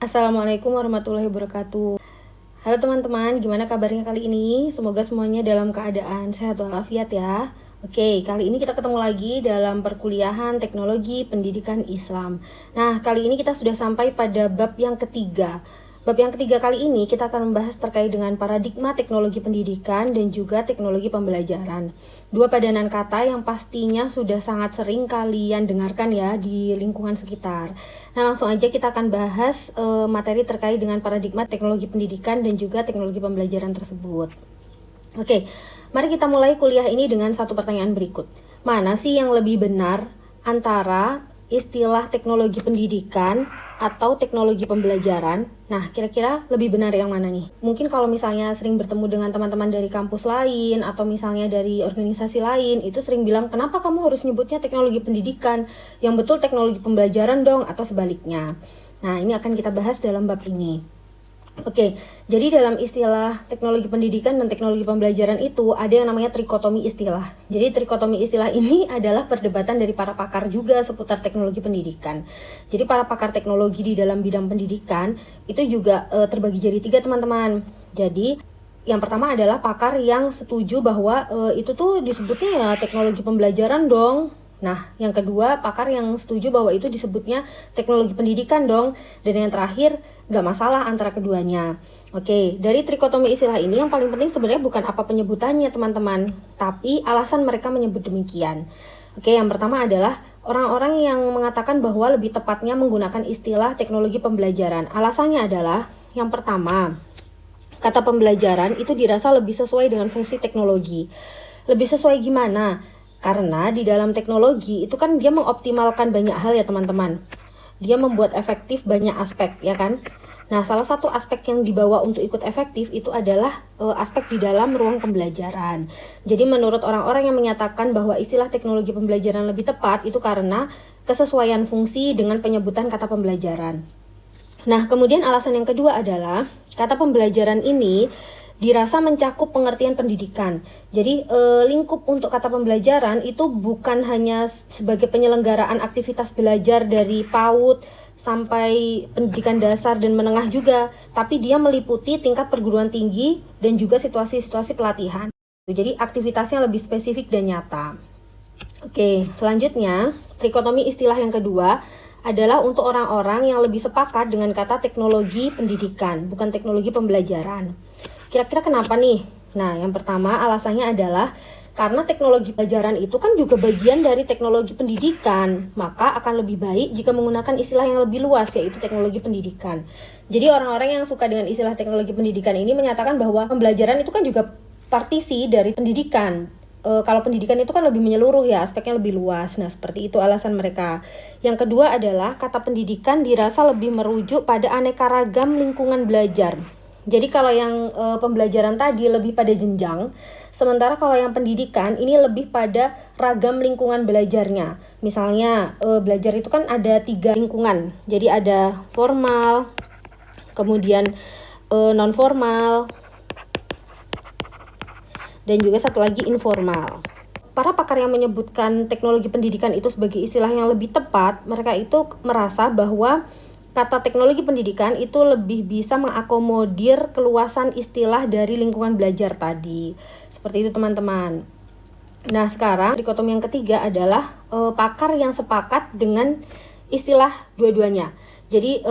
Assalamualaikum warahmatullahi wabarakatuh. Halo teman-teman, gimana kabarnya kali ini? Semoga semuanya dalam keadaan sehat walafiat ya. Oke, kali ini kita ketemu lagi dalam perkuliahan teknologi pendidikan Islam. Nah, kali ini kita sudah sampai pada bab yang ketiga. Bab yang ketiga kali ini kita akan membahas terkait dengan paradigma teknologi pendidikan dan juga teknologi pembelajaran. Dua padanan kata yang pastinya sudah sangat sering kalian dengarkan ya di lingkungan sekitar. Nah, langsung aja kita akan bahas materi terkait dengan paradigma teknologi pendidikan dan juga teknologi pembelajaran tersebut. Oke, mari kita mulai kuliah ini dengan satu pertanyaan berikut. Mana sih yang lebih benar antara istilah teknologi pendidikan atau teknologi pembelajaran? Nah, kira-kira lebih benar yang mana nih? Mungkin kalau misalnya sering bertemu dengan teman-teman dari kampus lain atau misalnya dari organisasi lain, itu sering bilang, kenapa kamu harus nyebutnya teknologi pendidikan? Yang betul teknologi pembelajaran dong, atau sebaliknya. Nah, ini akan kita bahas dalam bab ini. Oke, jadi dalam istilah teknologi pendidikan dan teknologi pembelajaran itu ada yang namanya trikotomi istilah. Jadi trikotomi istilah ini adalah perdebatan dari para pakar juga seputar teknologi pendidikan. Jadi para pakar teknologi di dalam bidang pendidikan itu juga terbagi jadi 3 teman-teman. Jadi yang pertama adalah pakar yang setuju bahwa itu tuh disebutnya ya teknologi pembelajaran dong. Nah, yang kedua, pakar yang setuju bahwa itu disebutnya teknologi pendidikan dong. Dan yang terakhir, gak masalah antara keduanya. Oke, dari trikotomi istilah ini yang paling penting sebenarnya bukan apa penyebutannya teman-teman, tapi alasan mereka menyebut demikian. Oke, yang pertama adalah orang-orang yang mengatakan bahwa lebih tepatnya menggunakan istilah teknologi pembelajaran. Alasannya adalah, yang pertama, kata pembelajaran itu dirasa lebih sesuai dengan fungsi teknologi. Lebih sesuai gimana? Karena di dalam teknologi itu kan dia mengoptimalkan banyak hal ya teman-teman. Dia membuat efektif banyak aspek ya kan. Nah, salah satu aspek yang dibawa untuk ikut efektif itu adalah aspek di dalam ruang pembelajaran. Jadi menurut orang-orang yang menyatakan bahwa istilah teknologi pembelajaran lebih tepat itu karena kesesuaian fungsi dengan penyebutan kata pembelajaran. Nah, kemudian alasan yang kedua adalah kata pembelajaran ini dirasa mencakup pengertian pendidikan. Jadi lingkup untuk kata pembelajaran itu bukan hanya sebagai penyelenggaraan aktivitas belajar dari PAUD sampai pendidikan dasar dan menengah juga, tapi dia meliputi tingkat perguruan tinggi dan juga situasi-situasi pelatihan. Jadi aktivitasnya lebih spesifik dan nyata. Oke, selanjutnya trikotomi istilah yang kedua adalah untuk orang-orang yang lebih sepakat dengan kata teknologi pendidikan, bukan teknologi pembelajaran. Kira-kira kenapa nih? Nah, yang pertama alasannya adalah karena teknologi pelajaran itu kan juga bagian dari teknologi pendidikan, maka akan lebih baik jika menggunakan istilah yang lebih luas, yaitu teknologi pendidikan. Jadi orang-orang yang suka dengan istilah teknologi pendidikan ini menyatakan bahwa pembelajaran itu kan juga partisi dari pendidikan. Kalau pendidikan itu kan lebih menyeluruh ya, aspeknya lebih luas. Nah, seperti itu alasan mereka. Yang kedua adalah kata pendidikan dirasa lebih merujuk pada aneka ragam lingkungan belajar. Jadi kalau yang pembelajaran tadi lebih pada jenjang, sementara kalau yang pendidikan ini lebih pada ragam lingkungan belajarnya. Misalnya belajar itu kan ada 3 lingkungan. Jadi ada formal, kemudian non formal, dan juga satu lagi informal. Para pakar yang menyebutkan teknologi pendidikan itu sebagai istilah yang lebih tepat, mereka itu merasa bahwa kata teknologi pendidikan itu lebih bisa mengakomodir keluasan istilah dari lingkungan belajar tadi. Seperti itu teman-teman. Nah, sekarang dikotomi yang ketiga adalah pakar yang sepakat dengan istilah dua-duanya. Jadi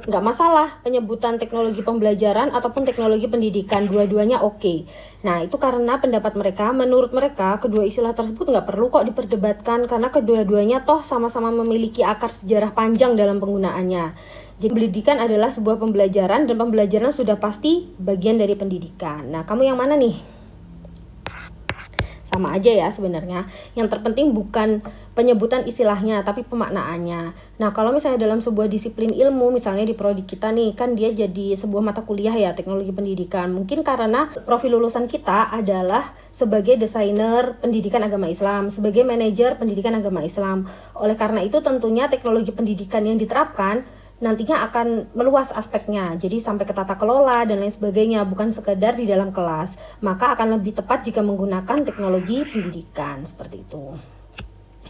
nggak masalah penyebutan teknologi pembelajaran ataupun teknologi pendidikan, dua-duanya oke. Nah, itu karena pendapat mereka, menurut mereka kedua istilah tersebut nggak perlu kok diperdebatkan karena kedua-duanya toh sama-sama memiliki akar sejarah panjang dalam penggunaannya. Jadi pendidikan adalah sebuah pembelajaran dan pembelajaran sudah pasti bagian dari pendidikan. Nah, kamu yang mana nih? Sama aja ya sebenarnya. Yang terpenting bukan penyebutan istilahnya, tapi pemaknaannya. Nah, kalau misalnya dalam sebuah disiplin ilmu, misalnya di prodi kita nih, kan dia jadi sebuah mata kuliah ya, teknologi pendidikan. Mungkin karena profil lulusan kita adalah sebagai desainer pendidikan agama Islam, sebagai manajer pendidikan agama Islam. Oleh karena itu tentunya teknologi pendidikan yang diterapkan nantinya akan meluas aspeknya, jadi sampai ke tata kelola dan lain sebagainya, bukan sekedar di dalam kelas. Maka akan lebih tepat jika menggunakan teknologi pendidikan, seperti itu.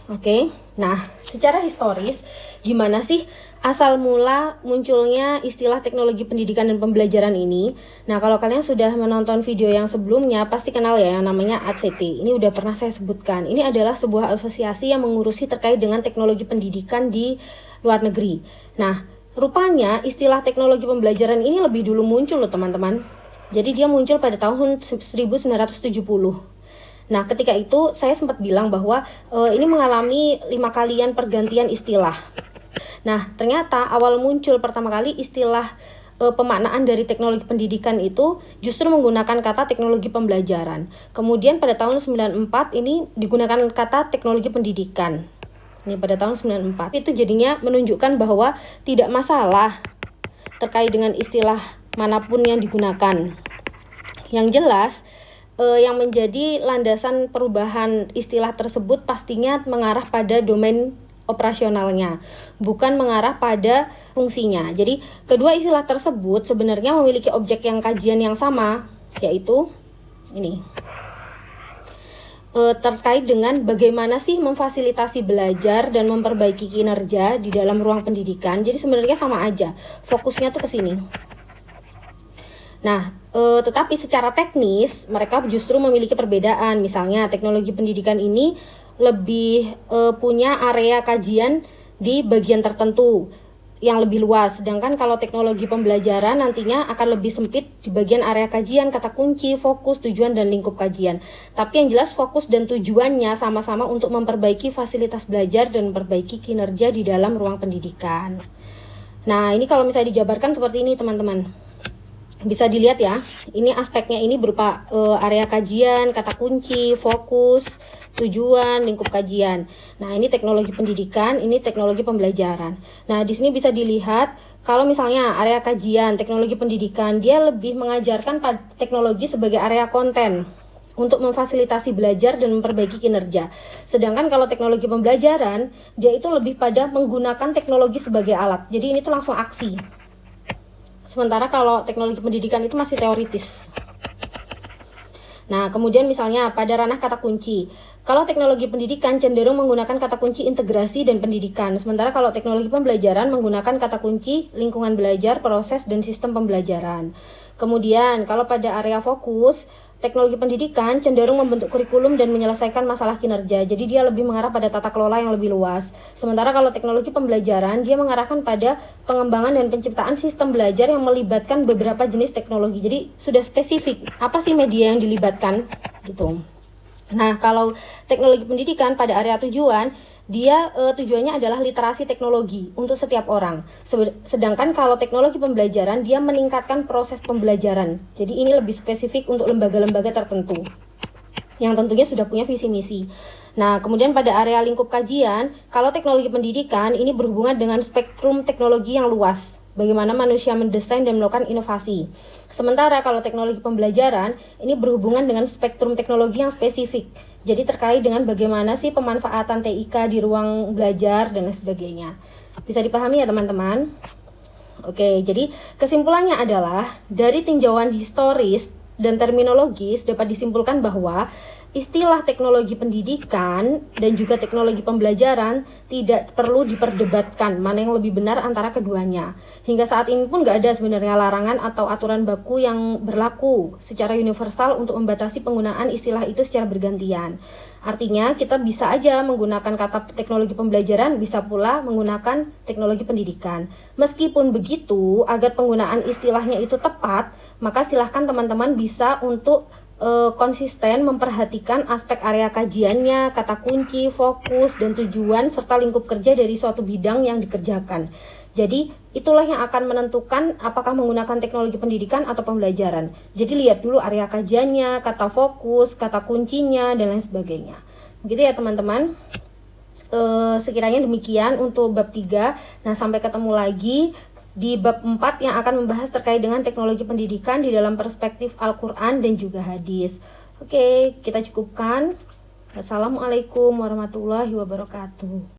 Oke, nah secara historis gimana sih asal mula munculnya istilah teknologi pendidikan dan pembelajaran ini? Nah, kalau kalian sudah menonton video yang sebelumnya pasti kenal ya yang namanya ACT. Ini udah pernah saya sebutkan. Ini adalah sebuah asosiasi yang mengurusi terkait dengan teknologi pendidikan di luar negeri. Nah, rupanya istilah teknologi pembelajaran ini lebih dulu muncul loh teman-teman. Jadi dia muncul pada tahun 1970. Nah, ketika itu saya sempat bilang bahwa ini mengalami 5 kalian pergantian istilah. Nah, ternyata awal muncul pertama kali istilah pemaknaan dari teknologi pendidikan itu justru menggunakan kata teknologi pembelajaran. Kemudian pada tahun 94 ini digunakan kata teknologi pendidikan. Ini pada tahun 94 itu jadinya menunjukkan bahwa tidak masalah terkait dengan istilah manapun yang digunakan. Yang jelas yang menjadi landasan perubahan istilah tersebut pastinya mengarah pada domain operasionalnya, bukan mengarah pada fungsinya. Jadi, kedua istilah tersebut sebenarnya memiliki objek yang kajian yang sama, yaitu ini. Terkait dengan bagaimana sih memfasilitasi belajar dan memperbaiki kinerja di dalam ruang pendidikan. Jadi sebenarnya sama aja, fokusnya tuh ke sini. Nah, tetapi secara teknis mereka justru memiliki perbedaan. Misalnya teknologi pendidikan ini lebih punya area kajian di bagian tertentu yang lebih luas. Sedangkan kalau teknologi pembelajaran nantinya akan lebih sempit di bagian area kajian, kata kunci, fokus, tujuan, dan lingkup kajian. Tapi yang jelas fokus dan tujuannya sama-sama untuk memperbaiki fasilitas belajar dan memperbaiki kinerja di dalam ruang pendidikan. Nah, ini kalau misalnya dijabarkan seperti ini teman-teman. Bisa dilihat ya, ini aspeknya ini berupa area kajian, kata kunci, fokus, tujuan, lingkup kajian. Nah, ini teknologi pendidikan, ini teknologi pembelajaran. Nah, di sini bisa dilihat kalau misalnya area kajian, teknologi pendidikan, dia lebih mengajarkan teknologi sebagai area konten untuk memfasilitasi belajar dan memperbaiki kinerja. Sedangkan kalau teknologi pembelajaran, dia itu lebih pada menggunakan teknologi sebagai alat. Jadi ini tuh langsung aksi. Sementara kalau teknologi pendidikan itu masih teoritis. Nah, kemudian misalnya pada ranah kata kunci. Kalau teknologi pendidikan cenderung menggunakan kata kunci integrasi dan pendidikan. Sementara kalau teknologi pembelajaran menggunakan kata kunci lingkungan belajar, proses, dan sistem pembelajaran. Kemudian kalau pada area fokus, teknologi pendidikan cenderung membentuk kurikulum dan menyelesaikan masalah kinerja. Jadi dia lebih mengarah pada tata kelola yang lebih luas. Sementara kalau teknologi pembelajaran, dia mengarahkan pada pengembangan dan penciptaan sistem belajar yang melibatkan beberapa jenis teknologi. Jadi sudah spesifik, apa sih media yang dilibatkan gitu. Nah, kalau teknologi pendidikan pada area tujuan, dia tujuannya adalah literasi teknologi untuk setiap orang. Sedangkan kalau teknologi pembelajaran, dia meningkatkan proses pembelajaran. Jadi ini lebih spesifik untuk lembaga-lembaga tertentu yang tentunya sudah punya visi misi. Nah, kemudian pada area lingkup kajian, kalau teknologi pendidikan ini berhubungan dengan spektrum teknologi yang luas. Bagaimana manusia mendesain dan melakukan inovasi. Sementara kalau teknologi pembelajaran ini berhubungan dengan spektrum teknologi yang spesifik. Jadi terkait dengan bagaimana sih pemanfaatan TIK di ruang belajar dan lain sebagainya. Bisa dipahami ya teman-teman? Oke, jadi kesimpulannya adalah dari tinjauan historis dan terminologis dapat disimpulkan bahwa istilah teknologi pendidikan dan juga teknologi pembelajaran tidak perlu diperdebatkan mana yang lebih benar antara keduanya. Hingga saat ini pun nggak ada sebenarnya larangan atau aturan baku yang berlaku secara universal untuk membatasi penggunaan istilah itu secara bergantian. Artinya kita bisa aja menggunakan kata teknologi pembelajaran, bisa pula menggunakan teknologi pendidikan. Meskipun begitu, agar penggunaan istilahnya itu tepat, maka silahkan teman-teman bisa untuk konsisten memperhatikan aspek area kajiannya, kata kunci, fokus, dan tujuan, serta lingkup kerja dari suatu bidang yang dikerjakan. Jadi itulah yang akan menentukan apakah menggunakan teknologi pendidikan atau pembelajaran. Jadi lihat dulu area kajiannya, kata fokus, kata kuncinya, dan lain sebagainya. Begitu ya teman-teman. Sekiranya demikian untuk bab 3. Nah, sampai ketemu lagi di bab 4 yang akan membahas terkait dengan teknologi pendidikan di dalam perspektif Al-Quran dan juga hadis. Oke, kita cukupkan. Wassalamualaikum warahmatullahi wabarakatuh.